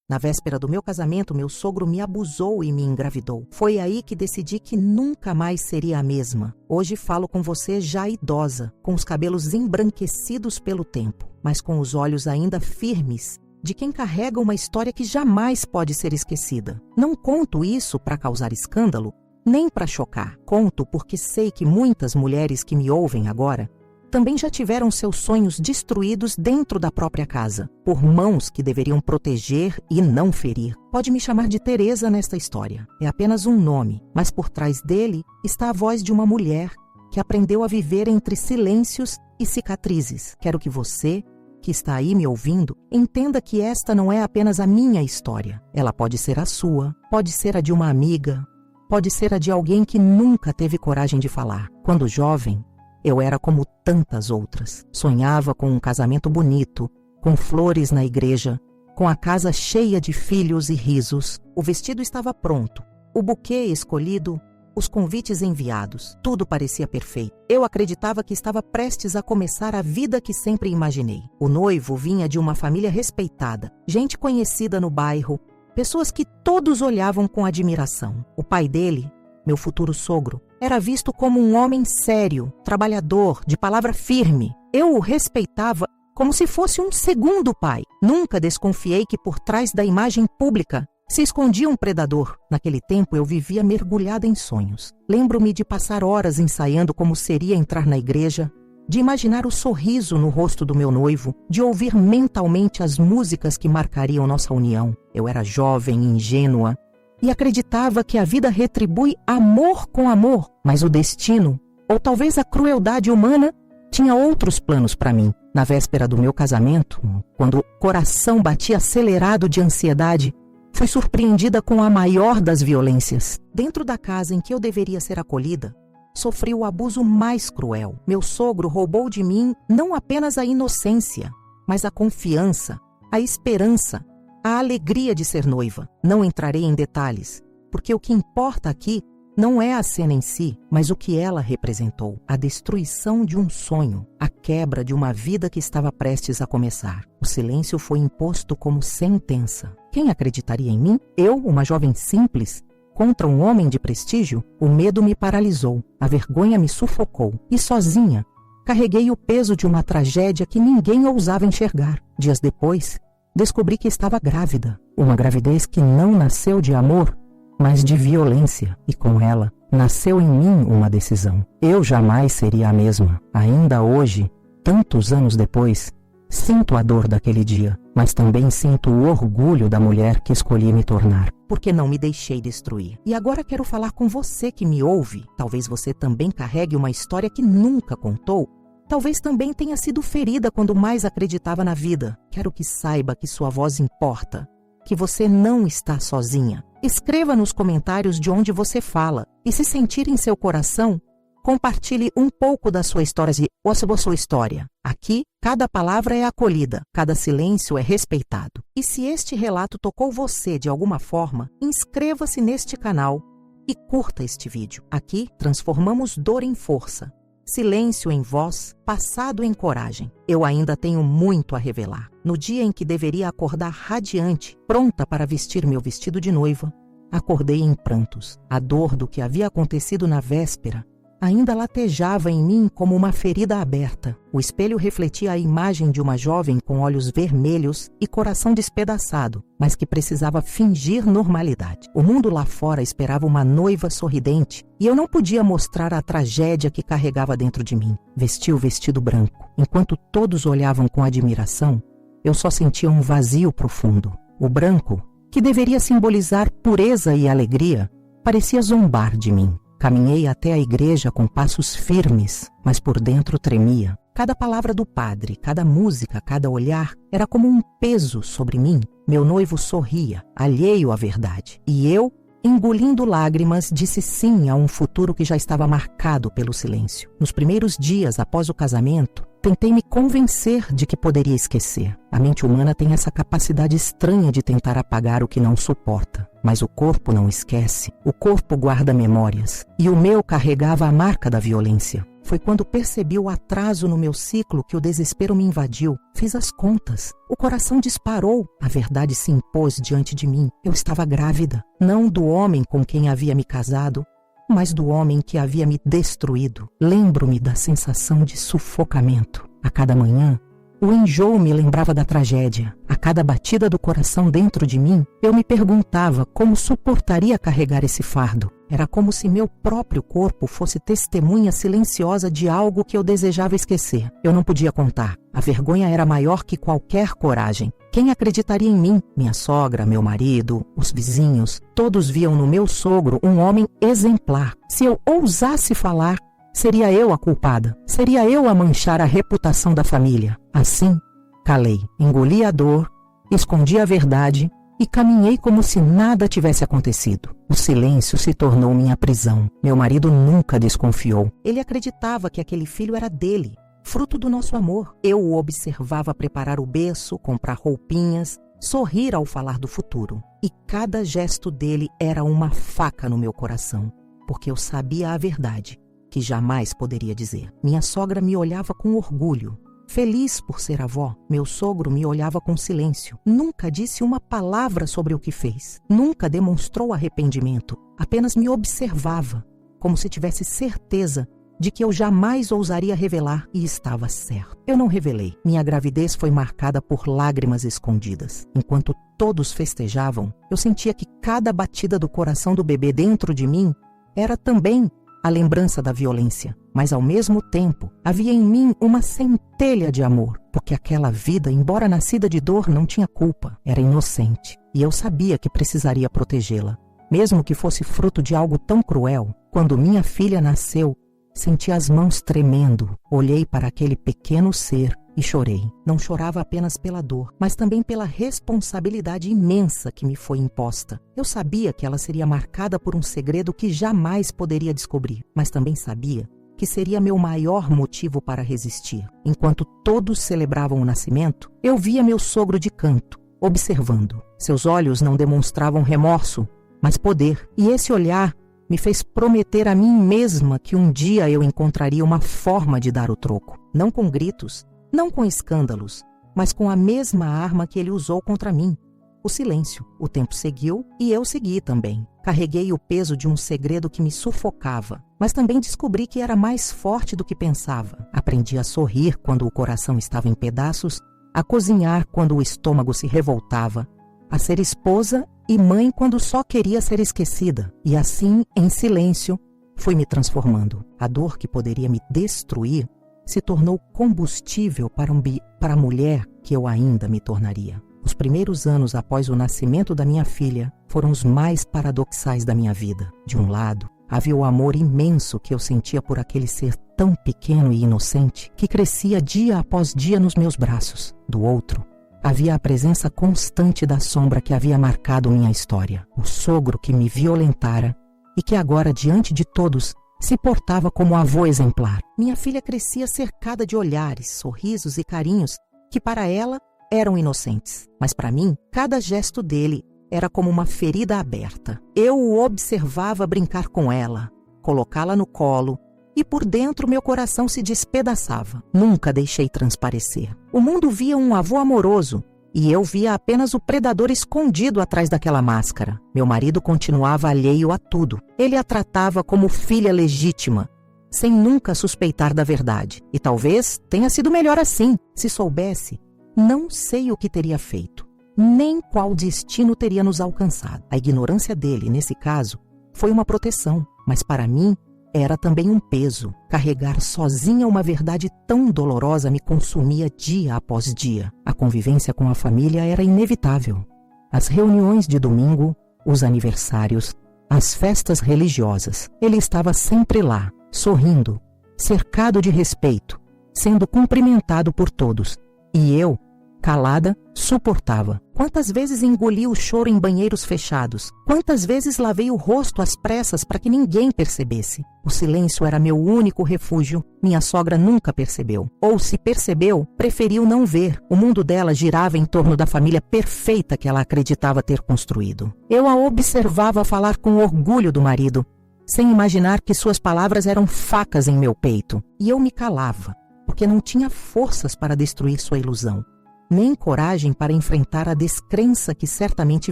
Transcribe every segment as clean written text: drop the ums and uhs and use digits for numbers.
Na véspera do meu casamento, meu sogro me abusou e me engravidou. Foi aí que decidi que nunca mais seria a mesma. Hoje falo com você já idosa, com os cabelos embranquecidos pelo tempo, mas com os olhos ainda firmes de quem carrega uma história que jamais pode ser esquecida. Não conto isso para causar escândalo, nem para chocar. Conto porque sei que muitas mulheres que me ouvem agora também já tiveram seus sonhos destruídos dentro da própria casa, por mãos que deveriam proteger e não ferir. Pode me chamar de Teresa nesta história. É apenas um nome, mas por trás dele está a voz de uma mulher que aprendeu a viver entre silêncios e cicatrizes. Quero que você, que está aí me ouvindo, entenda que esta não é apenas a minha história. Ela pode ser a sua, pode ser a de uma amiga, pode ser a de alguém que nunca teve coragem de falar. Quando jovem, eu era como tantas outras. Sonhava com um casamento bonito, com flores na igreja, com a casa cheia de filhos e risos. O vestido estava pronto, o buquê escolhido, os convites enviados. Tudo parecia perfeito. Eu acreditava que estava prestes a começar a vida que sempre imaginei. O noivo vinha de uma família respeitada, gente conhecida no bairro, pessoas que todos olhavam com admiração. O pai dele, meu futuro sogro, era visto como um homem sério, trabalhador, de palavra firme. Eu o respeitava como se fosse um segundo pai. Nunca desconfiei que por trás da imagem pública se escondia um predador. Naquele tempo eu vivia mergulhada em sonhos. Lembro-me de passar horas ensaiando como seria entrar na igreja, de imaginar o sorriso no rosto do meu noivo, de ouvir mentalmente as músicas que marcariam nossa união. Eu era jovem, ingênua, e acreditava que a vida retribui amor com amor, mas o destino, ou talvez a crueldade humana, tinha outros planos para mim. Na véspera do meu casamento, quando o coração batia acelerado de ansiedade, fui surpreendida com a maior das violências. Dentro da casa em que eu deveria ser acolhida, sofri o abuso mais cruel. Meu sogro roubou de mim não apenas a inocência, mas a confiança, a esperança, a alegria de ser noiva. Não entrarei em detalhes, porque o que importa aqui não é a cena em si, mas o que ela representou. A destruição de um sonho, a quebra de uma vida que estava prestes a começar. O silêncio foi imposto como sentença. Quem acreditaria em mim? Eu, uma jovem simples, contra um homem de prestígio? O medo me paralisou, a vergonha me sufocou, e sozinha, carreguei o peso de uma tragédia que ninguém ousava enxergar. Dias depois, descobri que estava grávida. Uma gravidez que não nasceu de amor, mas de violência. E com ela, nasceu em mim uma decisão. Eu jamais seria a mesma. Ainda hoje, tantos anos depois, sinto a dor daquele dia, mas também sinto o orgulho da mulher que escolhi me tornar. Porque não me deixei destruir. E agora quero falar com você que me ouve. Talvez você também carregue uma história que nunca contou. Talvez também tenha sido ferida quando mais acreditava na vida. Quero que saiba que sua voz importa, que você não está sozinha. Escreva nos comentários de onde você fala e, se sentir em seu coração, compartilhe um pouco da sua história ou a sua história. Aqui, cada palavra é acolhida, cada silêncio é respeitado. E se este relato tocou você de alguma forma, inscreva-se neste canal e curta este vídeo. Aqui, transformamos dor em força, silêncio em voz, passado em coragem. Eu ainda tenho muito a revelar. No dia em que deveria acordar radiante, pronta para vestir meu vestido de noiva, acordei em prantos. A dor do que havia acontecido na véspera ainda latejava em mim como uma ferida aberta. O espelho refletia a imagem de uma jovem com olhos vermelhos e coração despedaçado, mas que precisava fingir normalidade. O mundo lá fora esperava uma noiva sorridente e eu não podia mostrar a tragédia que carregava dentro de mim. Vesti o vestido branco. Enquanto todos olhavam com admiração, eu só sentia um vazio profundo. O branco, que deveria simbolizar pureza e alegria, parecia zombar de mim. Caminhei até a igreja com passos firmes, mas por dentro tremia. Cada palavra do padre, cada música, cada olhar era como um peso sobre mim. Meu noivo sorria, alheio à verdade. E eu, engolindo lágrimas, disse sim a um futuro que já estava marcado pelo silêncio. Nos primeiros dias após o casamento, tentei me convencer de que poderia esquecer. A mente humana tem essa capacidade estranha de tentar apagar o que não suporta. Mas o corpo não esquece. O corpo guarda memórias. E o meu carregava a marca da violência. Foi quando percebi o atraso no meu ciclo que o desespero me invadiu. Fiz as contas. O coração disparou. A verdade se impôs diante de mim. Eu estava grávida. Não do homem com quem havia me casado, mas do homem que havia me destruído. Lembro-me da sensação de sufocamento. A cada manhã, o enjoo me lembrava da tragédia. A cada batida do coração dentro de mim, eu me perguntava como suportaria carregar esse fardo. Era como se meu próprio corpo fosse testemunha silenciosa de algo que eu desejava esquecer. Eu não podia contar. A vergonha era maior que qualquer coragem. Quem acreditaria em mim? Minha sogra, meu marido, os vizinhos, todos viam no meu sogro um homem exemplar. Se eu ousasse falar, seria eu a culpada. Seria eu a manchar a reputação da família. Assim, calei, engoli a dor, escondi a verdade e caminhei como se nada tivesse acontecido. O silêncio se tornou minha prisão. Meu marido nunca desconfiou. Ele acreditava que aquele filho era dele, fruto do nosso amor. Eu o observava preparar o berço, comprar roupinhas, sorrir ao falar do futuro. E cada gesto dele era uma faca no meu coração, porque eu sabia a verdade, que jamais poderia dizer. Minha sogra me olhava com orgulho. Feliz por ser avó, meu sogro me olhava com silêncio. Nunca disse uma palavra sobre o que fez. Nunca demonstrou arrependimento. Apenas me observava, como se tivesse certeza de que eu jamais ousaria revelar, e estava certo. Eu não revelei. Minha gravidez foi marcada por lágrimas escondidas. Enquanto todos festejavam, eu sentia que cada batida do coração do bebê dentro de mim era também a lembrança da violência, mas ao mesmo tempo havia em mim uma centelha de amor, porque aquela vida, embora nascida de dor, não tinha culpa, era inocente, e eu sabia que precisaria protegê-la, mesmo que fosse fruto de algo tão cruel. Quando minha filha nasceu, senti as mãos tremendo, olhei para aquele pequeno ser e chorei. Não chorava apenas pela dor, mas também pela responsabilidade imensa que me foi imposta. Eu sabia que ela seria marcada por um segredo que jamais poderia descobrir, mas também sabia que seria meu maior motivo para resistir. Enquanto todos celebravam o nascimento, eu via meu sogro de canto, observando. Seus olhos não demonstravam remorso, mas poder, e esse olhar me fez prometer a mim mesma que um dia eu encontraria uma forma de dar o troco, não com gritos, não com escândalos, mas com a mesma arma que ele usou contra mim, o silêncio. O tempo seguiu e eu segui também. Carreguei o peso de um segredo que me sufocava, mas também descobri que era mais forte do que pensava. Aprendi a sorrir quando o coração estava em pedaços, a cozinhar quando o estômago se revoltava, a ser esposa e mãe quando só queria ser esquecida. E assim, em silêncio, fui me transformando. A dor que poderia me destruir se tornou combustível para a mulher que eu ainda me tornaria. Os primeiros anos após o nascimento da minha filha foram os mais paradoxais da minha vida. De um lado, havia o amor imenso que eu sentia por aquele ser tão pequeno e inocente que crescia dia após dia nos meus braços. Do outro, havia a presença constante da sombra que havia marcado minha história. O sogro que me violentara e que agora, diante de todos, se portava como avô exemplar. Minha filha crescia cercada de olhares, sorrisos e carinhos que para ela eram inocentes. Mas para mim, cada gesto dele era como uma ferida aberta. Eu o observava brincar com ela, colocá-la no colo, e por dentro meu coração se despedaçava. Nunca deixei transparecer. O mundo via um avô amoroso, e eu via apenas o predador escondido atrás daquela máscara. Meu marido continuava alheio a tudo. Ele a tratava como filha legítima, sem nunca suspeitar da verdade. E talvez tenha sido melhor assim. Se soubesse, não sei o que teria feito, nem qual destino teria nos alcançado. A ignorância dele, nesse caso, foi uma proteção, mas para mim, era também um peso. Carregar sozinha uma verdade tão dolorosa me consumia dia após dia. A convivência com a família era inevitável. As reuniões de domingo, os aniversários, as festas religiosas. Ele estava sempre lá, sorrindo, cercado de respeito, sendo cumprimentado por todos. E eu, calada, suportava. Quantas vezes engoli o choro em banheiros fechados? Quantas vezes lavei o rosto às pressas para que ninguém percebesse? O silêncio era meu único refúgio. Minha sogra nunca percebeu. Ou se percebeu, preferiu não ver. O mundo dela girava em torno da família perfeita que ela acreditava ter construído. Eu a observava falar com orgulho do marido, sem imaginar que suas palavras eram facas em meu peito. E eu me calava, porque não tinha forças para destruir sua ilusão, nem coragem para enfrentar a descrença que certamente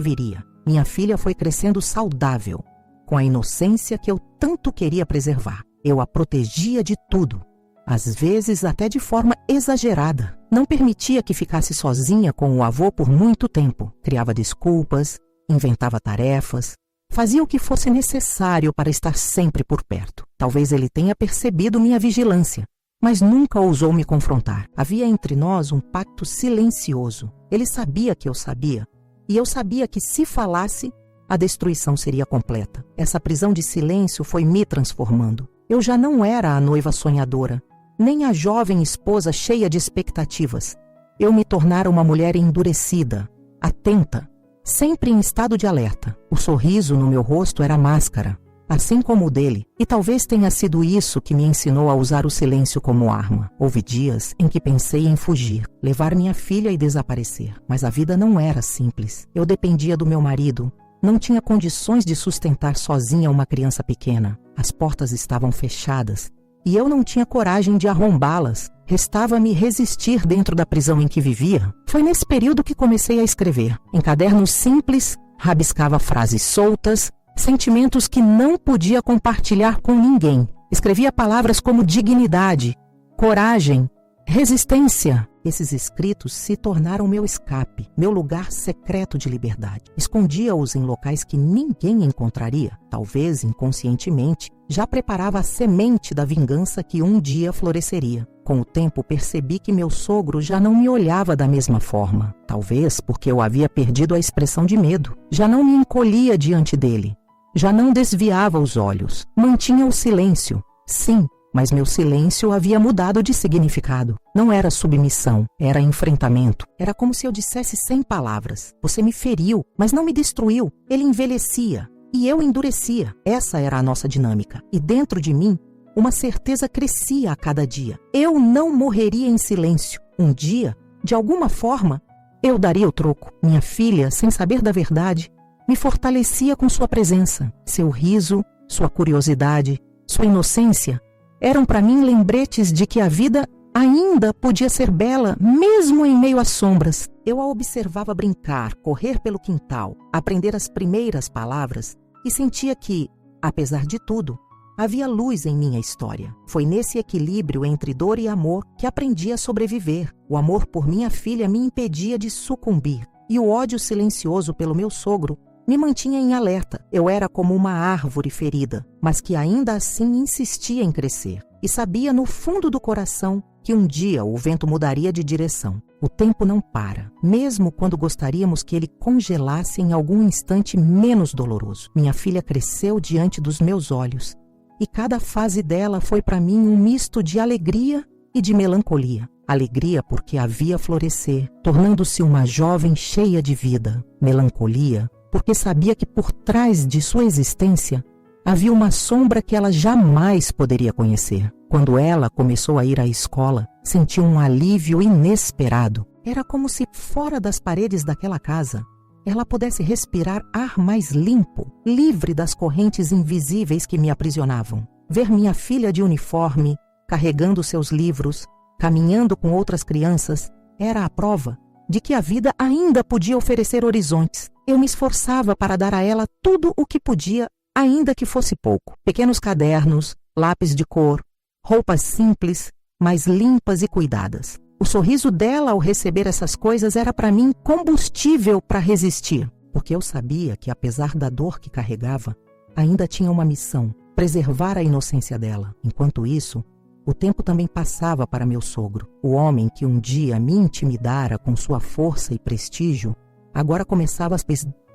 viria. Minha filha foi crescendo saudável, com a inocência que eu tanto queria preservar. Eu a protegia de tudo, às vezes até de forma exagerada. Não permitia que ficasse sozinha com o avô por muito tempo. Criava desculpas, inventava tarefas, fazia o que fosse necessário para estar sempre por perto. Talvez ele tenha percebido minha vigilância, mas nunca ousou me confrontar. Havia entre nós um pacto silencioso. Ele sabia que eu sabia, e eu sabia que se falasse, a destruição seria completa. Essa prisão de silêncio foi me transformando. Eu já não era a noiva sonhadora, nem a jovem esposa cheia de expectativas. Eu me tornara uma mulher endurecida, atenta, sempre em estado de alerta. O sorriso no meu rosto era máscara, assim como o dele, e talvez tenha sido isso que me ensinou a usar o silêncio como arma. Houve dias em que pensei em fugir, levar minha filha e desaparecer, mas a vida não era simples. Eu dependia do meu marido, não tinha condições de sustentar sozinha uma criança pequena. As portas estavam fechadas e eu não tinha coragem de arrombá-las. Restava-me resistir dentro da prisão em que vivia. Foi nesse período que comecei a escrever. Em cadernos simples, rabiscava frases soltas, sentimentos que não podia compartilhar com ninguém. Escrevia palavras como dignidade, coragem, resistência. Esses escritos se tornaram meu escape, meu lugar secreto de liberdade. Escondia-os em locais que ninguém encontraria. Talvez inconscientemente, já preparava a semente da vingança que um dia floresceria. Com o tempo percebi que meu sogro já não me olhava da mesma forma. Talvez porque eu havia perdido a expressão de medo. Já não me encolhia diante dele. Já não desviava os olhos. Mantinha o silêncio. Sim, mas meu silêncio havia mudado de significado. Não era submissão, era enfrentamento. Era como se eu dissesse sem palavras. Você me feriu, mas não me destruiu. Ele envelhecia e eu endurecia. Essa era a nossa dinâmica. E dentro de mim, uma certeza crescia a cada dia. Eu não morreria em silêncio. Um dia, de alguma forma, eu daria o troco. Minha filha, sem saber da verdade, me fortalecia com sua presença. Seu riso, sua curiosidade, sua inocência eram para mim lembretes de que a vida ainda podia ser bela, mesmo em meio às sombras. Eu a observava brincar, correr pelo quintal, aprender as primeiras palavras e sentia que, apesar de tudo, havia luz em minha história. Foi nesse equilíbrio entre dor e amor que aprendi a sobreviver. O amor por minha filha me impedia de sucumbir, e o ódio silencioso pelo meu sogro me mantinha em alerta. Eu era como uma árvore ferida, mas que ainda assim insistia em crescer. E sabia no fundo do coração que um dia o vento mudaria de direção. O tempo não para, mesmo quando gostaríamos que ele congelasse em algum instante menos doloroso. Minha filha cresceu diante dos meus olhos, e cada fase dela foi para mim um misto de alegria e de melancolia. Alegria porque a via florescer, tornando-se uma jovem cheia de vida. Melancolia porque sabia que por trás de sua existência havia uma sombra que ela jamais poderia conhecer. Quando ela começou a ir à escola, senti um alívio inesperado. Era como se fora das paredes daquela casa ela pudesse respirar ar mais limpo, livre das correntes invisíveis que me aprisionavam. Ver minha filha de uniforme, carregando seus livros, caminhando com outras crianças, era a prova de que a vida ainda podia oferecer horizontes. Eu me esforçava para dar a ela tudo o que podia, ainda que fosse pouco. Pequenos cadernos, lápis de cor, roupas simples, mas limpas e cuidadas. O sorriso dela ao receber essas coisas era para mim combustível para resistir, porque eu sabia que, apesar da dor que carregava, ainda tinha uma missão: preservar a inocência dela. Enquanto isso, o tempo também passava para meu sogro. O homem que um dia me intimidara com sua força e prestígio, agora começava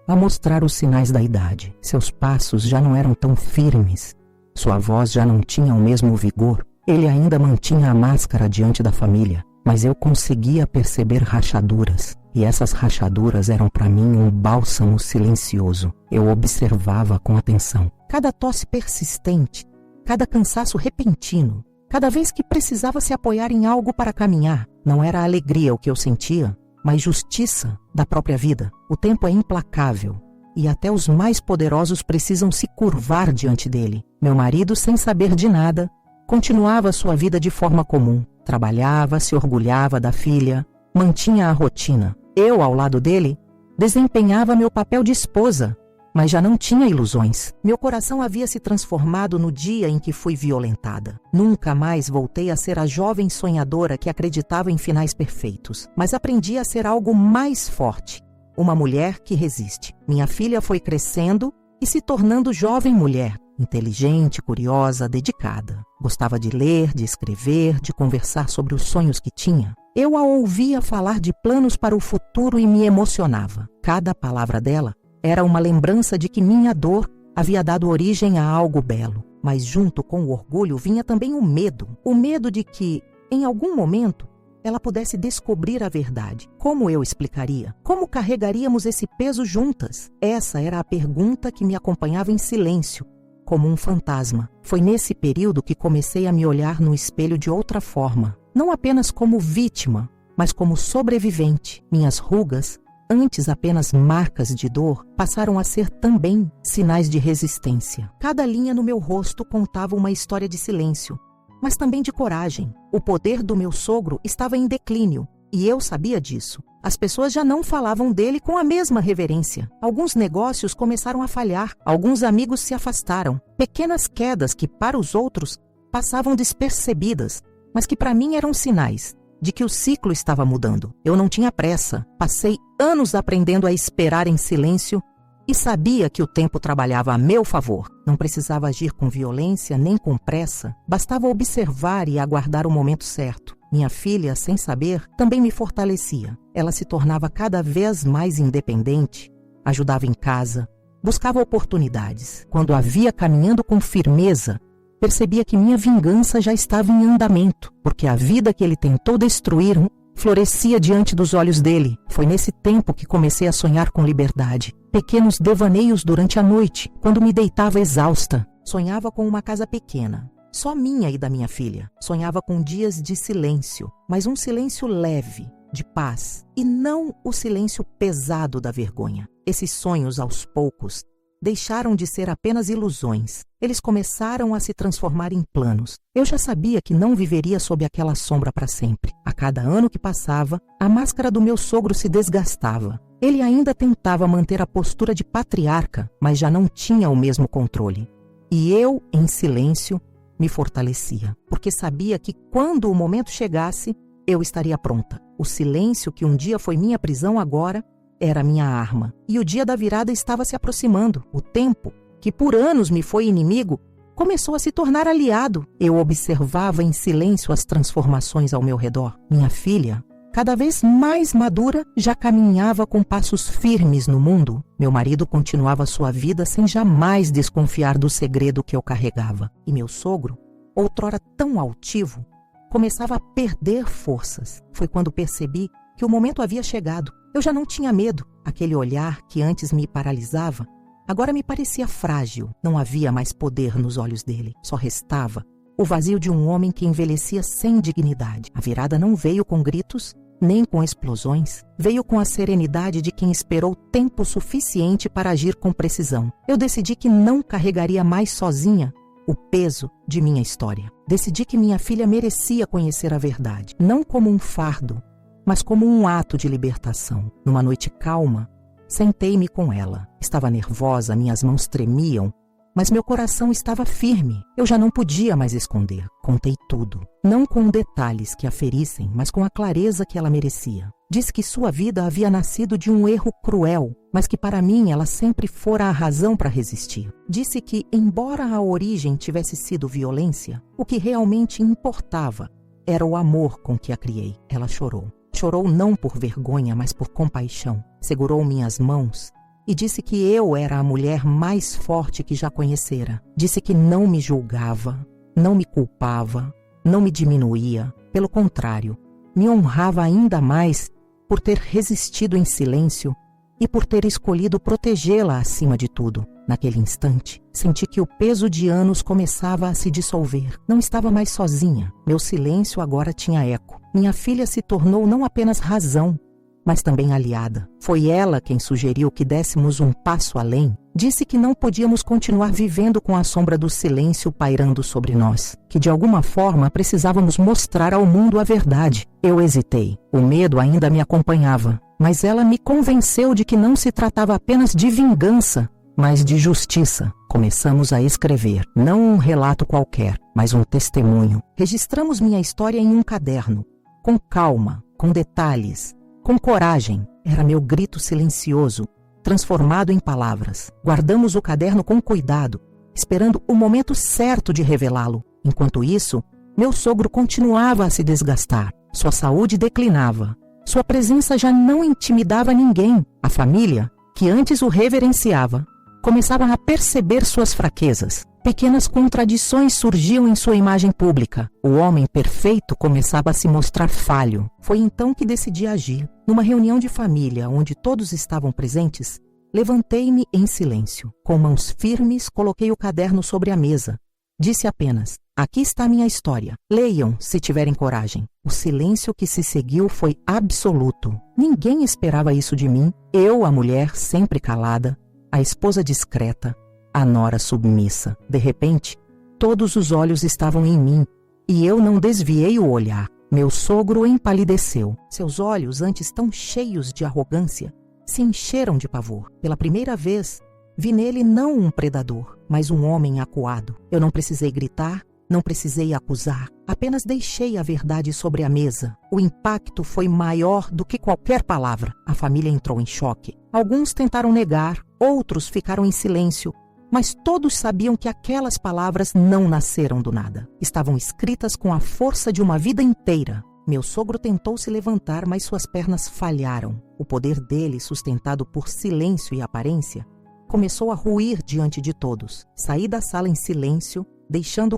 a mostrar os sinais da idade. Seus passos já não eram tão firmes. Sua voz já não tinha o mesmo vigor. Ele ainda mantinha a máscara diante da família, mas eu conseguia perceber rachaduras. E essas rachaduras eram para mim um bálsamo silencioso. Eu observava com atenção. Cada tosse persistente, cada cansaço repentino, cada vez que precisava se apoiar em algo para caminhar. Não era alegria o que eu sentia, mas justiça da própria vida. O tempo é implacável. e até os mais poderosos precisam se curvar diante dele. Meu marido, sem saber de nada, continuava sua vida de forma comum. Trabalhava, se orgulhava da filha, mantinha a rotina. Eu, ao lado dele, desempenhava meu papel de esposa, mas já não tinha ilusões. Meu coração havia se transformado no dia em que fui violentada. Nunca mais voltei a ser a jovem sonhadora que acreditava em finais perfeitos, mas aprendi a ser algo mais forte, uma mulher que resiste. Minha filha foi crescendo e se tornando jovem mulher, inteligente, curiosa, dedicada. Gostava de ler, de escrever, de conversar sobre os sonhos que tinha. Eu a ouvia falar de planos para o futuro e me emocionava. Cada palavra dela era uma lembrança de que minha dor havia dado origem a algo belo. Mas junto com o orgulho vinha também o medo de que, em algum momento, ela pudesse descobrir a verdade. Como eu explicaria? Como carregaríamos esse peso juntas? Essa era a pergunta que me acompanhava em silêncio, como um fantasma. Foi nesse período que comecei a me olhar no espelho de outra forma. Não apenas como vítima, mas como sobrevivente. Minhas rugas, antes apenas marcas de dor, passaram a ser também sinais de resistência. Cada linha no meu rosto contava uma história de silêncio, mas também de coragem. O poder do meu sogro estava em declínio, e eu sabia disso. As pessoas já não falavam dele com a mesma reverência. Alguns negócios começaram a falhar, alguns amigos se afastaram. Pequenas quedas que, para os outros, passavam despercebidas, mas que para mim eram sinais de que o ciclo estava mudando. Eu não tinha pressa. Passei anos aprendendo a esperar em silêncio e sabia que o tempo trabalhava a meu favor. Não precisava agir com violência nem com pressa. Bastava observar e aguardar o momento certo. Minha filha, sem saber, também me fortalecia. Ela se tornava cada vez mais independente, ajudava em casa, buscava oportunidades. Quando a via caminhando com firmeza, percebia que minha vingança já estava em andamento, porque a vida que ele tentou destruir florescia diante dos olhos dele. Foi nesse tempo que comecei a sonhar com liberdade. Pequenos devaneios durante a noite, quando me deitava exausta. Sonhava com uma casa pequena, só minha e da minha filha. Sonhava com dias de silêncio, mas um silêncio leve, de paz, e não o silêncio pesado da vergonha. Esses sonhos, aos poucos, deixaram de ser apenas ilusões. Eles começaram a se transformar em planos. Eu já sabia que não viveria sob aquela sombra para sempre. A cada ano que passava, a máscara do meu sogro se desgastava. Ele ainda tentava manter a postura de patriarca, mas já não tinha o mesmo controle. E eu, em silêncio, me fortalecia, porque sabia que quando o momento chegasse, eu estaria pronta. O silêncio que um dia foi minha prisão agora era minha arma. E o dia da virada estava se aproximando. O tempo, que por anos me foi inimigo, começou a se tornar aliado. Eu observava em silêncio as transformações ao meu redor. Minha filha, cada vez mais madura, já caminhava com passos firmes no mundo. Meu marido continuava sua vida sem jamais desconfiar do segredo que eu carregava. E meu sogro, outrora tão altivo, começava a perder forças. Foi quando percebi que o momento havia chegado. Eu já não tinha medo. Aquele olhar que antes me paralisava, agora me parecia frágil. Não havia mais poder nos olhos dele. Só restava o vazio de um homem que envelhecia sem dignidade. A virada não veio com gritos, nem com explosões. Veio com a serenidade de quem esperou tempo suficiente para agir com precisão. Eu decidi que não carregaria mais sozinha o peso de minha história. Decidi que minha filha merecia conhecer a verdade, não como um fardo, mas como um ato de libertação. Numa noite calma, sentei-me com ela. Estava nervosa, minhas mãos tremiam, mas meu coração estava firme. Eu já não podia mais esconder. Contei tudo, não com detalhes que a ferissem, mas com a clareza que ela merecia. Disse que sua vida havia nascido de um erro cruel, mas que para mim ela sempre fora a razão para resistir. Disse que, embora a origem tivesse sido violência, o que realmente importava era o amor com que a criei. Ela chorou. Chorou não por vergonha, mas por compaixão. Segurou minhas mãos e disse que eu era a mulher mais forte que já conhecera. Disse que não me julgava, não me culpava, não me diminuía. Pelo contrário, me honrava ainda mais por ter resistido em silêncio e por ter escolhido protegê-la acima de tudo. Naquele instante, senti que o peso de anos começava a se dissolver. Não estava mais sozinha. Meu silêncio agora tinha eco. Minha filha se tornou não apenas razão, mas também aliada. Foi ela quem sugeriu que dessemos um passo além. Disse que não podíamos continuar vivendo com a sombra do silêncio pairando sobre nós, que de alguma forma precisávamos mostrar ao mundo a verdade. Eu hesitei. O medo ainda me acompanhava, mas ela me convenceu de que não se tratava apenas de vingança, mas de justiça. Começamos a escrever, não um relato qualquer, mas um testemunho. Registramos minha história em um caderno, com calma, com detalhes, com coragem. Era meu grito silencioso, transformado em palavras. Guardamos o caderno com cuidado, esperando o momento certo de revelá-lo. Enquanto isso, meu sogro continuava a se desgastar. Sua saúde declinava. Sua presença já não intimidava ninguém. A família, que antes o reverenciava, começava a perceber suas fraquezas. Pequenas contradições surgiam em sua imagem pública. O homem perfeito começava a se mostrar falho. Foi então que decidi agir. Numa reunião de família, onde todos estavam presentes, levantei-me em silêncio. Com mãos firmes, coloquei o caderno sobre a mesa. Disse apenas: aqui está minha história. Leiam, se tiverem coragem. O silêncio que se seguiu foi absoluto. Ninguém esperava isso de mim. Eu, a mulher sempre calada, a esposa discreta, a nora submissa. De repente, todos os olhos estavam em mim, e eu não desviei o olhar. Meu sogro empalideceu. Seus olhos, antes tão cheios de arrogância, se encheram de pavor. Pela primeira vez, vi nele não um predador, mas um homem acuado. Eu não precisei gritar, não precisei acusar. Apenas deixei a verdade sobre a mesa. O impacto foi maior do que qualquer palavra. A família entrou em choque. Alguns tentaram negar, outros ficaram em silêncio, mas todos sabiam que aquelas palavras não nasceram do nada. Estavam escritas com a força de uma vida inteira. Meu sogro tentou se levantar, mas suas pernas falharam. O poder dele, sustentado por silêncio e aparência, começou a ruir diante de todos. Saí da sala em silêncio, deixando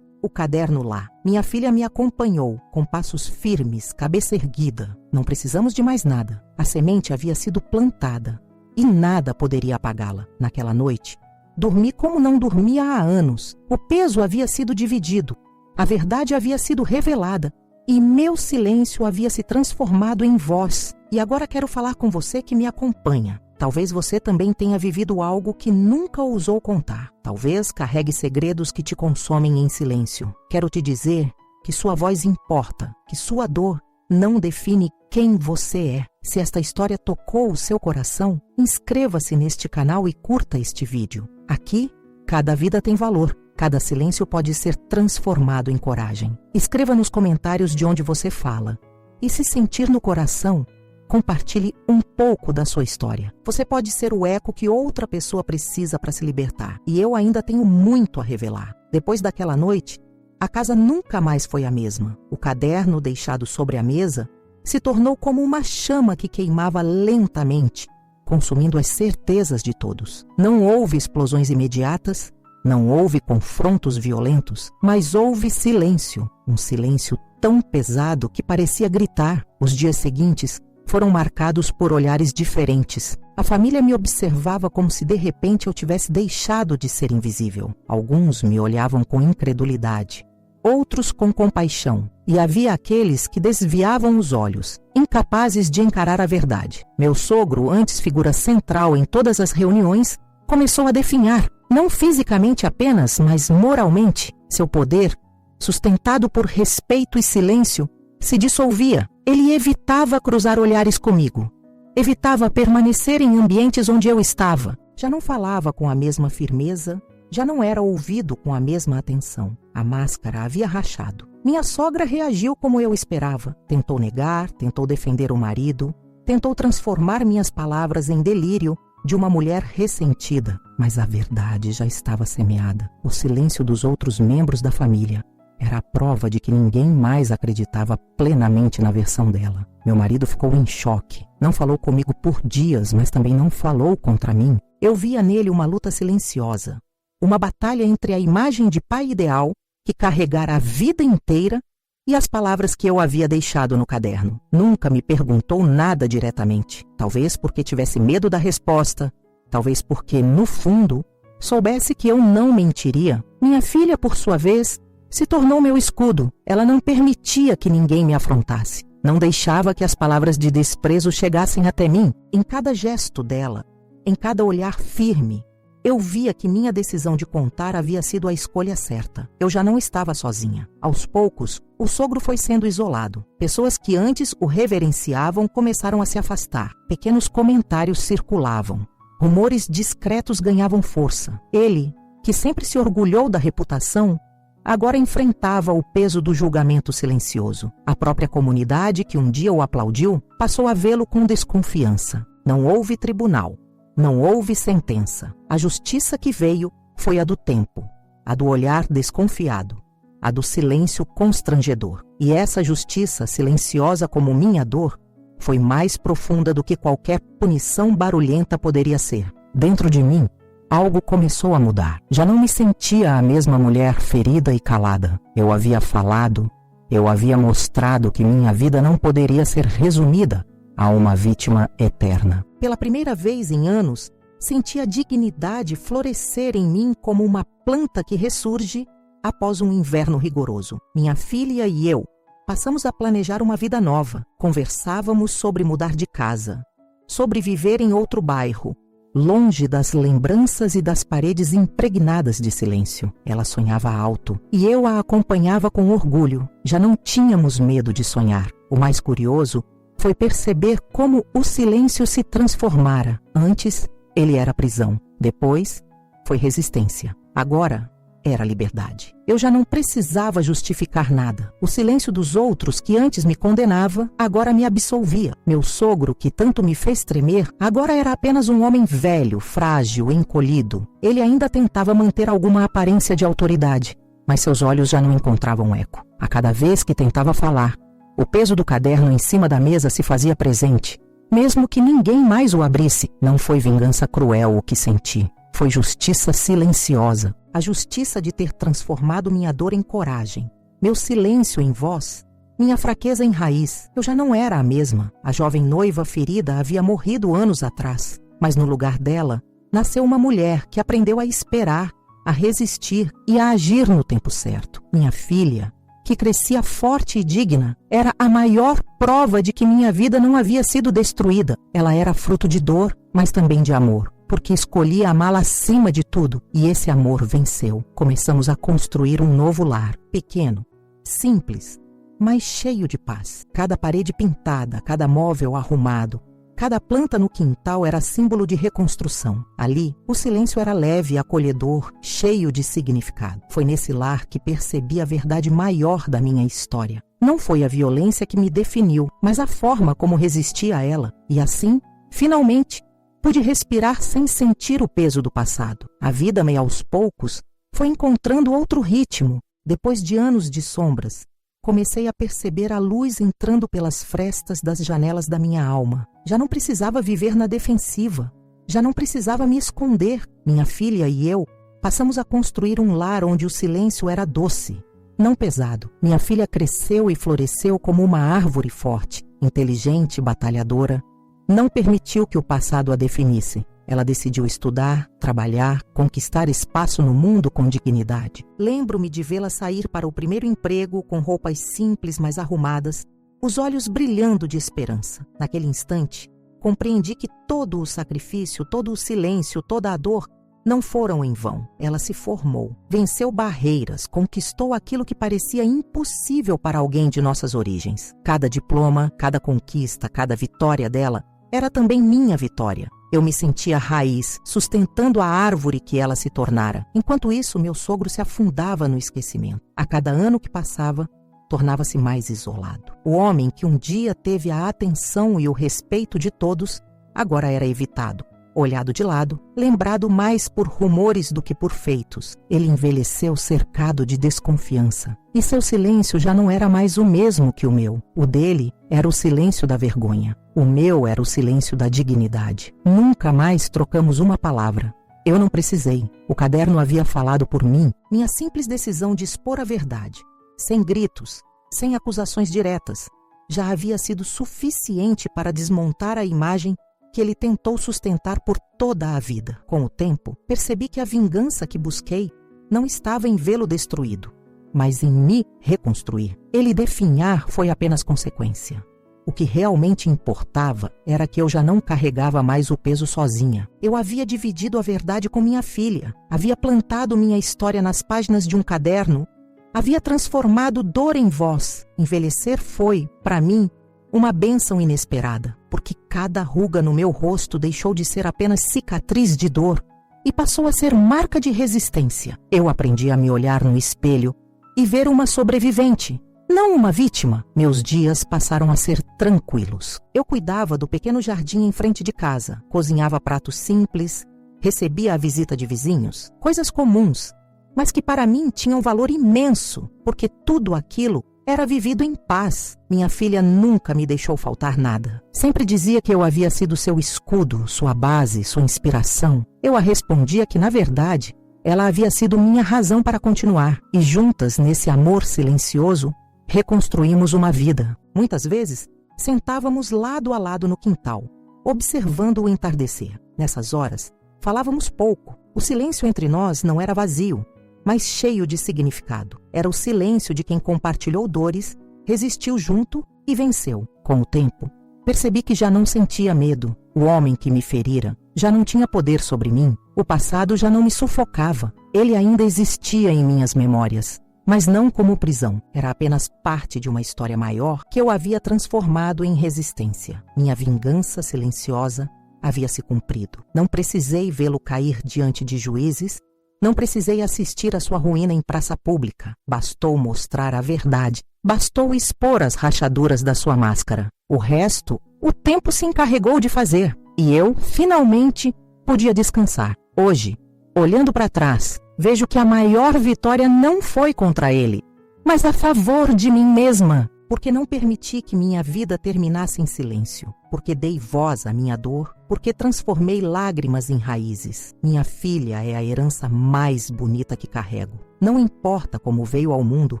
o caderno lá. Minha filha me acompanhou, com passos firmes, cabeça erguida. Não precisamos de mais nada. A semente havia sido plantada e nada poderia apagá-la. Naquela noite, dormi como não dormia há anos. O peso havia sido dividido, a verdade havia sido revelada e meu silêncio havia se transformado em voz. E agora quero falar com você que me acompanha. Talvez você também tenha vivido algo que nunca ousou contar. Talvez carregue segredos que te consomem em silêncio. Quero te dizer que sua voz importa, que sua dor não define quem você é. Se esta história tocou o seu coração, inscreva-se neste canal e curta este vídeo. Aqui, cada vida tem valor. Cada silêncio pode ser transformado em coragem. Escreva nos comentários de onde você fala. E se sentir no coração, compartilhe um pouco da sua história. Você pode ser o eco que outra pessoa precisa para se libertar. E eu ainda tenho muito a revelar. Depois daquela noite, a casa nunca mais foi a mesma. O caderno deixado sobre a mesa se tornou como uma chama que queimava lentamente, consumindo as certezas de todos. Não houve explosões imediatas, não houve confrontos violentos, mas houve silêncio. Um silêncio tão pesado que parecia gritar. Os dias seguintes foram marcados por olhares diferentes. A família me observava como se de repente eu tivesse deixado de ser invisível. Alguns me olhavam com incredulidade, outros com compaixão, e havia aqueles que desviavam os olhos, incapazes de encarar a verdade. Meu sogro, antes figura central em todas as reuniões, começou a definhar, não fisicamente apenas, mas moralmente. Seu poder, sustentado por respeito e silêncio, se dissolvia. Ele evitava cruzar olhares comigo. Evitava permanecer em ambientes onde eu estava. Já não falava com a mesma firmeza, já não era ouvido com a mesma atenção. A máscara havia rachado. Minha sogra reagiu como eu esperava. Tentou negar, tentou defender o marido, tentou transformar minhas palavras em delírio de uma mulher ressentida. Mas a verdade já estava semeada. O silêncio dos outros membros da família era a prova de que ninguém mais acreditava plenamente na versão dela. Meu marido ficou em choque. Não falou comigo por dias, mas também não falou contra mim. Eu via nele uma luta silenciosa. Uma batalha entre a imagem de pai ideal, que carregara a vida inteira, e as palavras que eu havia deixado no caderno. Nunca me perguntou nada diretamente. Talvez porque tivesse medo da resposta. Talvez porque, no fundo, soubesse que eu não mentiria. Minha filha, por sua vez, se tornou meu escudo. Ela não permitia que ninguém me afrontasse. Não deixava que as palavras de desprezo chegassem até mim. Em cada gesto dela, em cada olhar firme, eu via que minha decisão de contar havia sido a escolha certa. Eu já não estava sozinha. Aos poucos, o sogro foi sendo isolado. Pessoas que antes o reverenciavam começaram a se afastar. Pequenos comentários circulavam. Rumores discretos ganhavam força. Ele, que sempre se orgulhou da reputação, agora enfrentava o peso do julgamento silencioso. A própria comunidade, que um dia o aplaudiu, passou a vê-lo com desconfiança. Não houve tribunal. Não houve sentença. A justiça que veio foi a do tempo, a do olhar desconfiado, a do silêncio constrangedor. E essa justiça, silenciosa como minha dor, foi mais profunda do que qualquer punição barulhenta poderia ser. Dentro de mim, algo começou a mudar. Já não me sentia a mesma mulher ferida e calada. Eu havia falado, eu havia mostrado que minha vida não poderia ser resumida a uma vítima eterna. Pela primeira vez em anos, senti a dignidade florescer em mim como uma planta que ressurge após um inverno rigoroso. Minha filha e eu passamos a planejar uma vida nova. Conversávamos sobre mudar de casa, sobre viver em outro bairro, longe das lembranças e das paredes impregnadas de silêncio. Ela sonhava alto e eu a acompanhava com orgulho. Já não tínhamos medo de sonhar. O mais curioso foi perceber como o silêncio se transformara. Antes, ele era prisão. Depois, foi resistência. Agora, era liberdade. Eu já não precisava justificar nada. O silêncio dos outros, que antes me condenava, agora me absolvia. Meu sogro, que tanto me fez tremer, agora era apenas um homem velho, frágil, encolhido. Ele ainda tentava manter alguma aparência de autoridade, mas seus olhos já não encontravam eco. A cada vez que tentava falar, o peso do caderno em cima da mesa se fazia presente. Mesmo que ninguém mais o abrisse, não foi vingança cruel o que senti. Foi justiça silenciosa. A justiça de ter transformado minha dor em coragem. Meu silêncio em voz. Minha fraqueza em raiz. Eu já não era a mesma. A jovem noiva ferida havia morrido anos atrás. Mas no lugar dela, nasceu uma mulher que aprendeu a esperar, a resistir e a agir no tempo certo. Minha filha, que crescia forte e digna, era a maior prova de que minha vida não havia sido destruída. Ela era fruto de dor, mas também de amor, porque escolhi amá-la acima de tudo, e esse amor venceu. Começamos a construir um novo lar, pequeno, simples, mas cheio de paz. Cada parede pintada, cada móvel arrumado, cada planta no quintal era símbolo de reconstrução. Ali, o silêncio era leve, acolhedor, cheio de significado. Foi nesse lar que percebi a verdade maior da minha história. Não foi a violência que me definiu, mas a forma como resisti a ela. E assim, finalmente, pude respirar sem sentir o peso do passado. A vida, meio aos poucos, foi encontrando outro ritmo. Depois de anos de sombras, comecei a perceber a luz entrando pelas frestas das janelas da minha alma. Já não precisava viver na defensiva. Já não precisava me esconder. Minha filha e eu passamos a construir um lar onde o silêncio era doce, não pesado. Minha filha cresceu e floresceu como uma árvore forte, inteligente, batalhadora. Não permitiu que o passado a definisse. Ela decidiu estudar, trabalhar, conquistar espaço no mundo com dignidade. Lembro-me de vê-la sair para o primeiro emprego com roupas simples, mas arrumadas, os olhos brilhando de esperança. Naquele instante, compreendi que todo o sacrifício, todo o silêncio, toda a dor não foram em vão. Ela se formou, venceu barreiras, conquistou aquilo que parecia impossível para alguém de nossas origens. Cada diploma, cada conquista, cada vitória dela era também minha vitória. Eu me sentia raiz, sustentando a árvore que ela se tornara. Enquanto isso, meu sogro se afundava no esquecimento. A cada ano que passava, tornava-se mais isolado. O homem que um dia teve a atenção e o respeito de todos, agora era evitado, olhado de lado, lembrado mais por rumores do que por feitos. Ele envelheceu cercado de desconfiança. E seu silêncio já não era mais o mesmo que o meu. O dele era o silêncio da vergonha. O meu era o silêncio da dignidade. Nunca mais trocamos uma palavra. Eu não precisei. O caderno havia falado por mim. Minha simples decisão de expor a verdade, sem gritos, sem acusações diretas, já havia sido suficiente para desmontar a imagem que ele tentou sustentar por toda a vida. Com o tempo, percebi que a vingança que busquei não estava em vê-lo destruído, mas em me reconstruir. Ele definhar foi apenas consequência. O que realmente importava era que eu já não carregava mais o peso sozinha. Eu havia dividido a verdade com minha filha, havia plantado minha história nas páginas de um caderno, havia transformado dor em voz. Envelhecer foi, para mim, uma bênção inesperada, porque cada ruga no meu rosto deixou de ser apenas cicatriz de dor e passou a ser marca de resistência. Eu aprendi a me olhar no espelho e ver uma sobrevivente, não uma vítima. Meus dias passaram a ser tranquilos. Eu cuidava do pequeno jardim em frente de casa, cozinhava pratos simples, recebia a visita de vizinhos, coisas comuns, mas que para mim tinham valor imenso, porque tudo aquilo era vivido em paz. Minha filha nunca me deixou faltar nada. Sempre dizia que eu havia sido seu escudo, sua base, sua inspiração. Eu a respondia que, na verdade, ela havia sido minha razão para continuar. E juntas, nesse amor silencioso, reconstruímos uma vida. Muitas vezes, sentávamos lado a lado no quintal, observando o entardecer. Nessas horas, falávamos pouco. O silêncio entre nós não era vazio, mas cheio de significado. Era o silêncio de quem compartilhou dores, resistiu junto e venceu. Com o tempo, percebi que já não sentia medo. O homem que me ferira já não tinha poder sobre mim. O passado já não me sufocava. Ele ainda existia em minhas memórias, mas não como prisão. Era apenas parte de uma história maior que eu havia transformado em resistência. Minha vingança silenciosa havia se cumprido. Não precisei vê-lo cair diante de juízes, não precisei assistir à sua ruína em praça pública. Bastou mostrar a verdade, bastou expor as rachaduras da sua máscara. O resto, o tempo se encarregou de fazer, e eu, finalmente, podia descansar. Hoje, olhando para trás, vejo que a maior vitória não foi contra ele, mas a favor de mim mesma, porque não permiti que minha vida terminasse em silêncio, porque dei voz à minha dor, porque transformei lágrimas em raízes. Minha filha é a herança mais bonita que carrego. Não importa como veio ao mundo,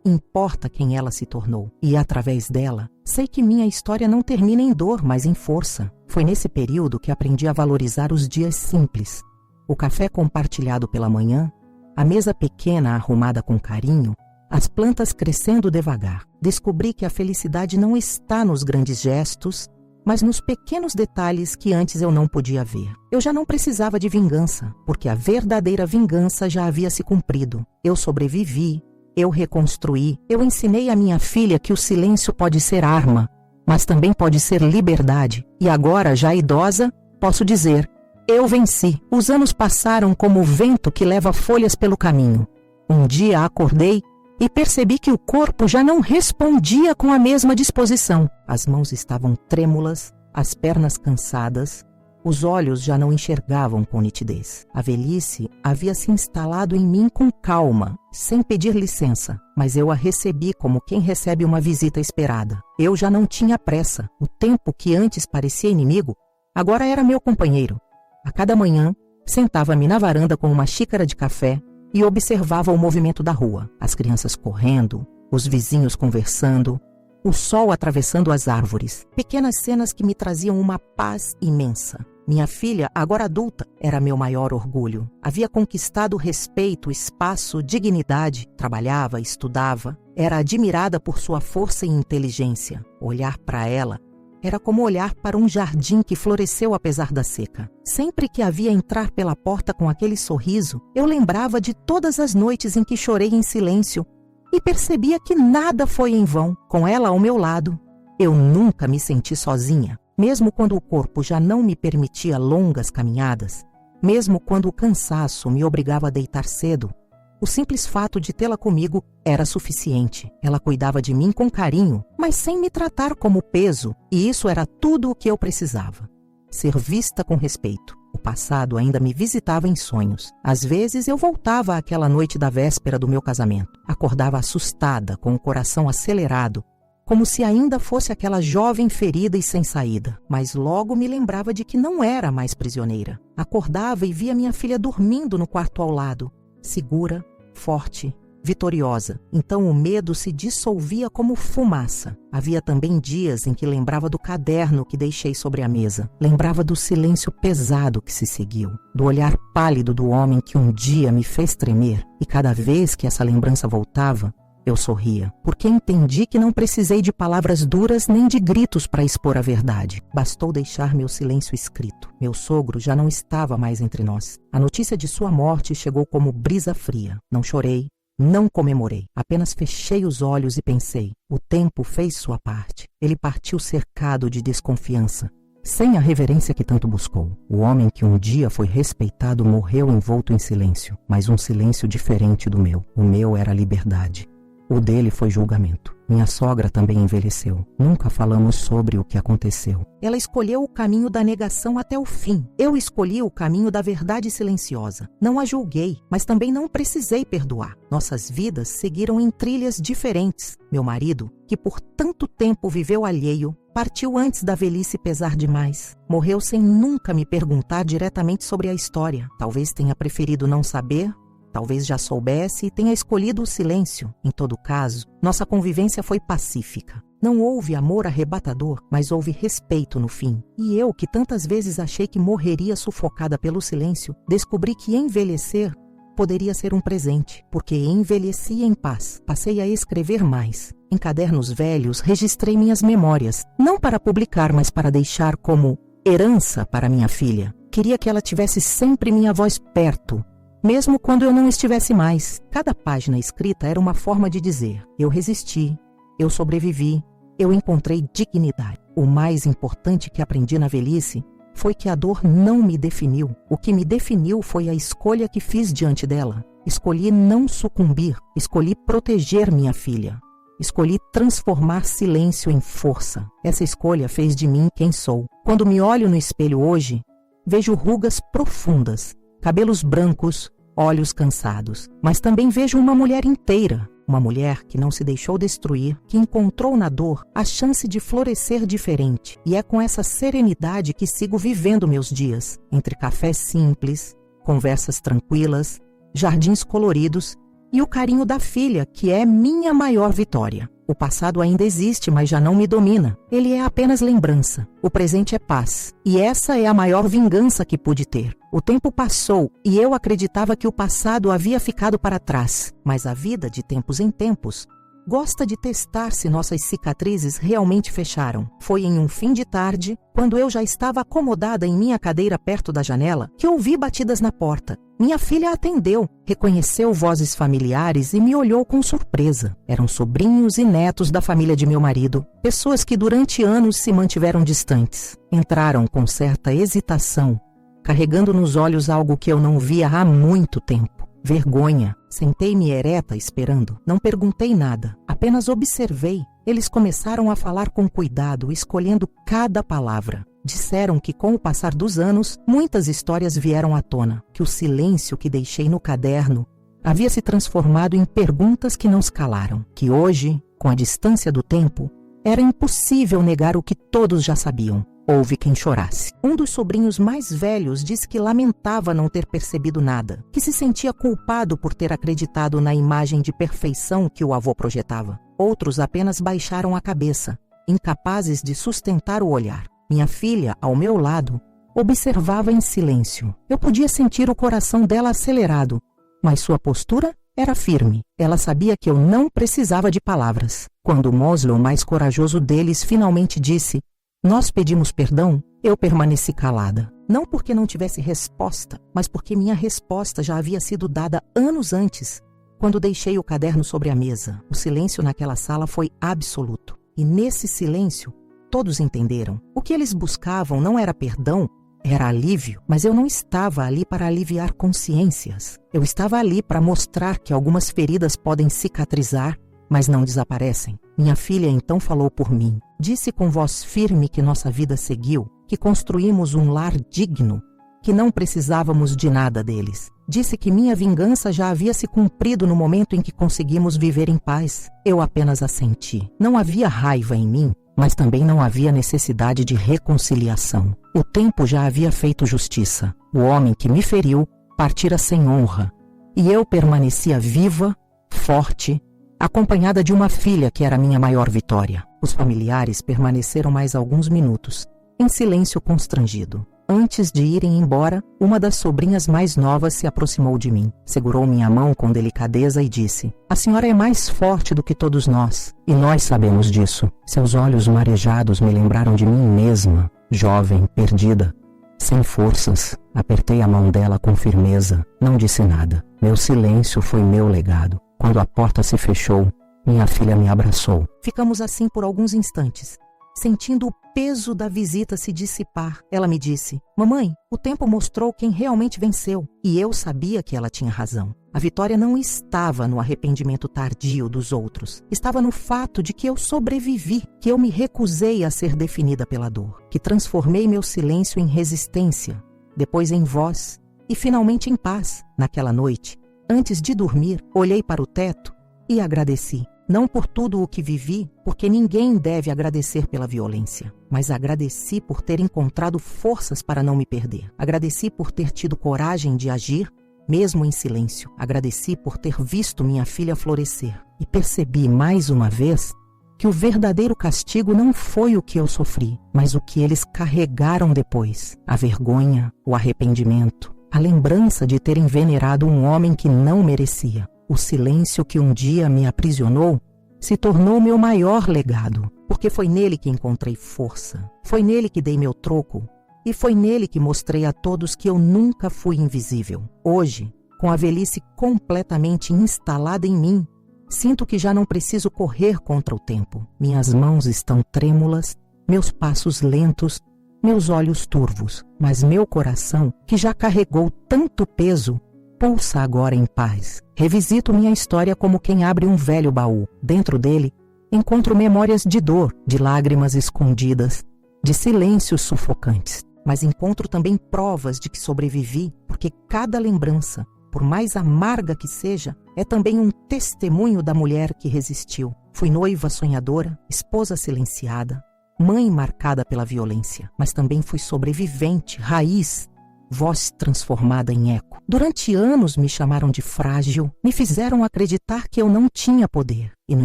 importa quem ela se tornou. E através dela, sei que minha história não termina em dor, mas em força. Foi nesse período que aprendi a valorizar os dias simples. O café compartilhado pela manhã, a mesa pequena arrumada com carinho, as plantas crescendo devagar. Descobri que a felicidade não está nos grandes gestos, mas nos pequenos detalhes que antes eu não podia ver. Eu já não precisava de vingança, porque a verdadeira vingança já havia se cumprido. Eu sobrevivi, eu reconstruí, eu ensinei à minha filha que o silêncio pode ser arma, mas também pode ser liberdade. E agora, já idosa, posso dizer: eu venci. Os anos passaram como o vento que leva folhas pelo caminho. Um dia acordei e percebi que o corpo já não respondia com a mesma disposição. As mãos estavam trêmulas, as pernas cansadas, os olhos já não enxergavam com nitidez. A velhice havia se instalado em mim com calma, sem pedir licença, mas eu a recebi como quem recebe uma visita esperada. Eu já não tinha pressa. O tempo que antes parecia inimigo, agora era meu companheiro. A cada manhã, sentava-me na varanda com uma xícara de café e observava o movimento da rua, as crianças correndo, os vizinhos conversando, o sol atravessando as árvores. Pequenas cenas que me traziam uma paz imensa. Minha filha, agora adulta, era meu maior orgulho. Havia conquistado respeito, espaço, dignidade. Trabalhava, estudava. Era admirada por sua força e inteligência. Olhar para ela era como olhar para um jardim que floresceu apesar da seca. Sempre que a via entrar pela porta com aquele sorriso, eu lembrava de todas as noites em que chorei em silêncio e percebia que nada foi em vão. Com ela ao meu lado, eu nunca me senti sozinha. Mesmo quando o corpo já não me permitia longas caminhadas, mesmo quando o cansaço me obrigava a deitar cedo, o simples fato de tê-la comigo era suficiente. Ela cuidava de mim com carinho, mas sem me tratar como peso, e isso era tudo o que eu precisava. Ser vista com respeito. O passado ainda me visitava em sonhos. Às vezes eu voltava àquela noite da véspera do meu casamento. Acordava assustada, com o coração acelerado, como se ainda fosse aquela jovem ferida e sem saída. Mas logo me lembrava de que não era mais prisioneira. Acordava e via minha filha dormindo no quarto ao lado, segura, forte, vitoriosa. Então o medo se dissolvia como fumaça. Havia também dias em que lembrava do caderno que deixei sobre a mesa. Lembrava do silêncio pesado que se seguiu, do olhar pálido do homem que um dia me fez tremer. E cada vez que essa lembrança voltava, Eu sorria, porque entendi que não precisei de palavras duras nem de gritos para expor a verdade. Bastou deixar meu silêncio escrito. Meu sogro já não estava mais entre nós. A notícia de sua morte chegou como brisa fria. Não chorei, não comemorei. Apenas fechei os olhos e pensei. O tempo fez sua parte. Ele partiu cercado de desconfiança, sem a reverência que tanto buscou. O homem que um dia foi respeitado morreu envolto em silêncio, mas um silêncio diferente do meu. O meu era liberdade. O dele foi julgamento. Minha sogra também envelheceu. Nunca falamos sobre o que aconteceu. Ela escolheu o caminho da negação até o fim. Eu escolhi o caminho da verdade silenciosa. Não a julguei, mas também não precisei perdoar. Nossas vidas seguiram em trilhas diferentes. Meu marido, que por tanto tempo viveu alheio, partiu antes da velhice pesar demais. Morreu sem nunca me perguntar diretamente sobre a história. Talvez tenha preferido não saber. Talvez já soubesse e tenha escolhido o silêncio. Em todo caso, nossa convivência foi pacífica. Não houve amor arrebatador, mas houve respeito no fim. E eu, que tantas vezes achei que morreria sufocada pelo silêncio, descobri que envelhecer poderia ser um presente, porque envelheci em paz. Passei a escrever mais. Em cadernos velhos, registrei minhas memórias, não para publicar, mas para deixar como herança para minha filha. Queria que ela tivesse sempre minha voz perto, mesmo quando eu não estivesse mais. Cada página escrita era uma forma de dizer: eu resisti, eu sobrevivi, eu encontrei dignidade. O mais importante que aprendi na velhice foi que a dor não me definiu. O que me definiu foi a escolha que fiz diante dela. Escolhi não sucumbir, escolhi proteger minha filha. Escolhi transformar silêncio em força. Essa escolha fez de mim quem sou. Quando me olho no espelho hoje, vejo rugas profundas, cabelos brancos, olhos cansados, mas também vejo uma mulher inteira, uma mulher que não se deixou destruir, que encontrou na dor a chance de florescer diferente. E é com essa serenidade que sigo vivendo meus dias, entre cafés simples, conversas tranquilas, jardins coloridos e o carinho da filha, que é minha maior vitória. O passado ainda existe, mas já não me domina. Ele é apenas lembrança. O presente é paz. E essa é a maior vingança que pude ter. O tempo passou e eu acreditava que o passado havia ficado para trás. Mas a vida, de tempos em tempos, gosta de testar se nossas cicatrizes realmente fecharam. Foi em um fim de tarde, quando eu já estava acomodada em minha cadeira perto da janela, que ouvi batidas na porta. Minha filha atendeu, reconheceu vozes familiares e me olhou com surpresa. Eram sobrinhos e netos da família de meu marido, pessoas que durante anos se mantiveram distantes. Entraram com certa hesitação, carregando nos olhos algo que eu não via há muito tempo. Vergonha. Sentei-me ereta esperando. Não perguntei nada, apenas observei. Eles começaram a falar com cuidado, escolhendo cada palavra. Disseram que com o passar dos anos, muitas histórias vieram à tona, que o silêncio que deixei no caderno havia se transformado em perguntas que não se calaram, que hoje, com a distância do tempo, era impossível negar o que todos já sabiam. Houve quem chorasse. Um dos sobrinhos mais velhos disse que lamentava não ter percebido nada, que se sentia culpado por ter acreditado na imagem de perfeição que o avô projetava. Outros apenas baixaram a cabeça, incapazes de sustentar o olhar. Minha filha, ao meu lado, observava em silêncio. Eu podia sentir o coração dela acelerado, mas sua postura era firme. Ela sabia que eu não precisava de palavras. Quando o Mosley, o mais corajoso deles, finalmente disse: "Nós pedimos perdão", eu permaneci calada. Não porque não tivesse resposta, mas porque minha resposta já havia sido dada anos antes, quando deixei o caderno sobre a mesa. O silêncio naquela sala foi absoluto. E nesse silêncio, todos entenderam. O que eles buscavam não era perdão, era alívio, mas eu não estava ali para aliviar consciências. Eu estava ali para mostrar que algumas feridas podem cicatrizar, mas não desaparecem. Minha filha então falou por mim. Disse com voz firme que nossa vida seguiu, que construímos um lar digno, que não precisávamos de nada deles. Disse que minha vingança já havia se cumprido no momento em que conseguimos viver em paz. Eu apenas assenti. Não havia raiva em mim, mas também não havia necessidade de reconciliação. O tempo já havia feito justiça. O homem que me feriu partira sem honra, e eu permanecia viva, forte, acompanhada de uma filha que era minha maior vitória. Os familiares permaneceram mais alguns minutos, em silêncio constrangido. Antes de irem embora, uma das sobrinhas mais novas se aproximou de mim, segurou minha mão com delicadeza e disse: "A senhora é mais forte do que todos nós, e nós sabemos disso." Seus olhos marejados me lembraram de mim mesma, jovem, perdida, sem forças. Apertei a mão dela com firmeza, não disse nada. Meu silêncio foi meu legado. Quando a porta se fechou, minha filha me abraçou. Ficamos assim por alguns instantes, sentindo o peso da visita se dissipar. Ela me disse: "Mamãe, o tempo mostrou quem realmente venceu." E eu sabia que ela tinha razão. A vitória não estava no arrependimento tardio dos outros. Estava no fato de que eu sobrevivi, que eu me recusei a ser definida pela dor, que transformei meu silêncio em resistência, depois em voz e finalmente em paz. Naquela noite, antes de dormir, olhei para o teto e agradeci. Não por tudo o que vivi, porque ninguém deve agradecer pela violência, mas agradeci por ter encontrado forças para não me perder. Agradeci por ter tido coragem de agir, mesmo em silêncio. Agradeci por ter visto minha filha florescer. E percebi mais uma vez que o verdadeiro castigo não foi o que eu sofri, mas o que eles carregaram depois. A vergonha, o arrependimento, a lembrança de ter venerado um homem que não merecia. O silêncio que um dia me aprisionou se tornou meu maior legado, porque foi nele que encontrei força, foi nele que dei meu troco e foi nele que mostrei a todos que eu nunca fui invisível. Hoje, com a velhice completamente instalada em mim, sinto que já não preciso correr contra o tempo. Minhas mãos estão trêmulas, meus passos lentos, meus olhos turvos, mas meu coração, que já carregou tanto peso, pulsa agora em paz. Revisito minha história como quem abre um velho baú. Dentro dele, encontro memórias de dor, de lágrimas escondidas, de silêncios sufocantes. Mas encontro também provas de que sobrevivi, porque cada lembrança, por mais amarga que seja, é também um testemunho da mulher que resistiu. Fui noiva sonhadora, esposa silenciada, mãe marcada pela violência, mas também fui sobrevivente, raiz, voz transformada em eco. Durante anos me chamaram de frágil, me fizeram acreditar que eu não tinha poder. E, no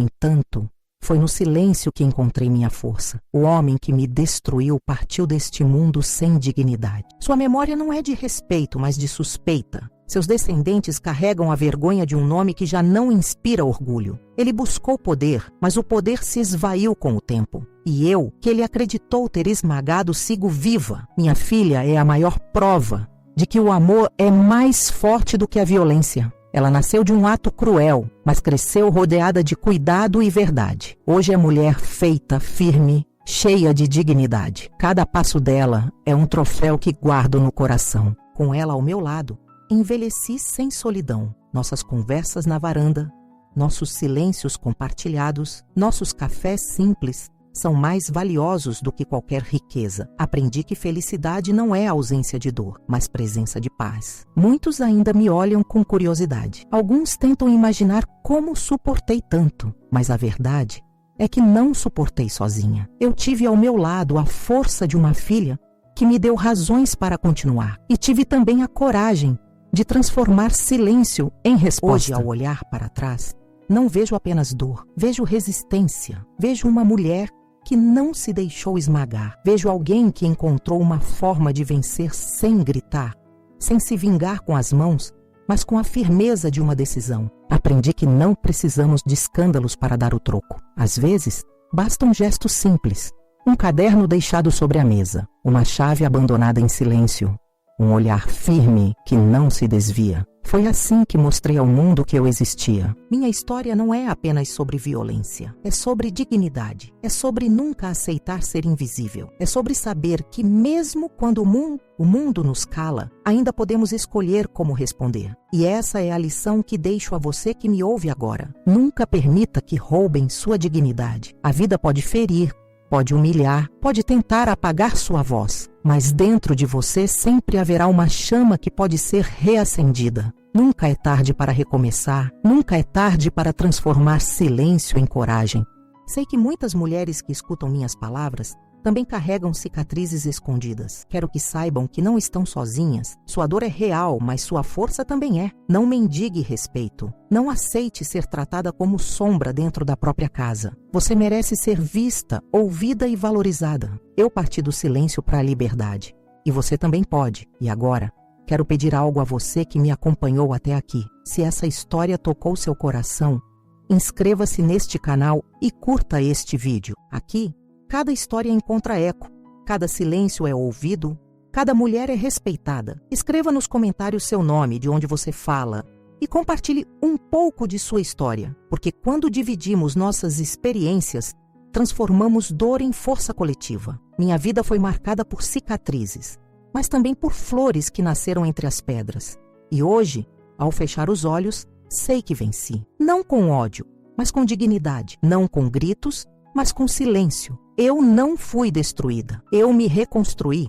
entanto, foi no silêncio que encontrei minha força. O homem que me destruiu partiu deste mundo sem dignidade. Sua memória não é de respeito, mas de suspeita. Seus descendentes carregam a vergonha de um nome que já não inspira orgulho. Ele buscou poder, mas o poder se esvaiu com o tempo. E eu, que ele acreditou ter esmagado, sigo viva. Minha filha é a maior prova de que o amor é mais forte do que a violência. Ela nasceu de um ato cruel, mas cresceu rodeada de cuidado e verdade. Hoje é mulher feita, firme, cheia de dignidade. Cada passo dela é um troféu que guardo no coração. Com ela ao meu lado, envelheci sem solidão. Nossas conversas na varanda, nossos silêncios compartilhados, nossos cafés simples são mais valiosos do que qualquer riqueza. Aprendi que felicidade não é ausência de dor, mas presença de paz. Muitos ainda me olham com curiosidade. Alguns tentam imaginar como suportei tanto, mas a verdade é que não suportei sozinha. Eu tive ao meu lado a força de uma filha que me deu razões para continuar. E tive também a coragem de transformar silêncio em resposta. Hoje, ao olhar para trás, não vejo apenas dor, vejo resistência, vejo uma mulher que não se deixou esmagar, vejo alguém que encontrou uma forma de vencer sem gritar, sem se vingar com as mãos, mas com a firmeza de uma decisão. Aprendi que não precisamos de escândalos para dar o troco. Às vezes, basta um gesto simples, um caderno deixado sobre a mesa, uma chave abandonada em silêncio, um olhar firme que não se desvia. Foi assim que mostrei ao mundo que eu existia. Minha história não é apenas sobre violência. É sobre dignidade. É sobre nunca aceitar ser invisível. É sobre saber que mesmo quando o mundo nos cala, ainda podemos escolher como responder. E essa é a lição que deixo a você que me ouve agora. Nunca permita que roubem sua dignidade. A vida pode ferir, pode humilhar, pode tentar apagar sua voz, mas dentro de você sempre haverá uma chama que pode ser reacendida. Nunca é tarde para recomeçar, nunca é tarde para transformar silêncio em coragem. Sei que muitas mulheres que escutam minhas palavras também carregam cicatrizes escondidas. Quero que saibam que não estão sozinhas. Sua dor é real, mas sua força também é. Não mendigue respeito. Não aceite ser tratada como sombra dentro da própria casa. Você merece ser vista, ouvida e valorizada. Eu parti do silêncio para a liberdade. E você também pode. E agora, quero pedir algo a você que me acompanhou até aqui. Se essa história tocou seu coração, inscreva-se neste canal e curta este vídeo. Aqui, cada história encontra eco, cada silêncio é ouvido, cada mulher é respeitada. Escreva nos comentários seu nome, de onde você fala, e compartilhe um pouco de sua história, porque quando dividimos nossas experiências, transformamos dor em força coletiva. Minha vida foi marcada por cicatrizes, mas também por flores que nasceram entre as pedras. E hoje, ao fechar os olhos, sei que venci. Não com ódio, mas com dignidade. Não com gritos, mas com silêncio. Eu não fui destruída. Eu me reconstruí.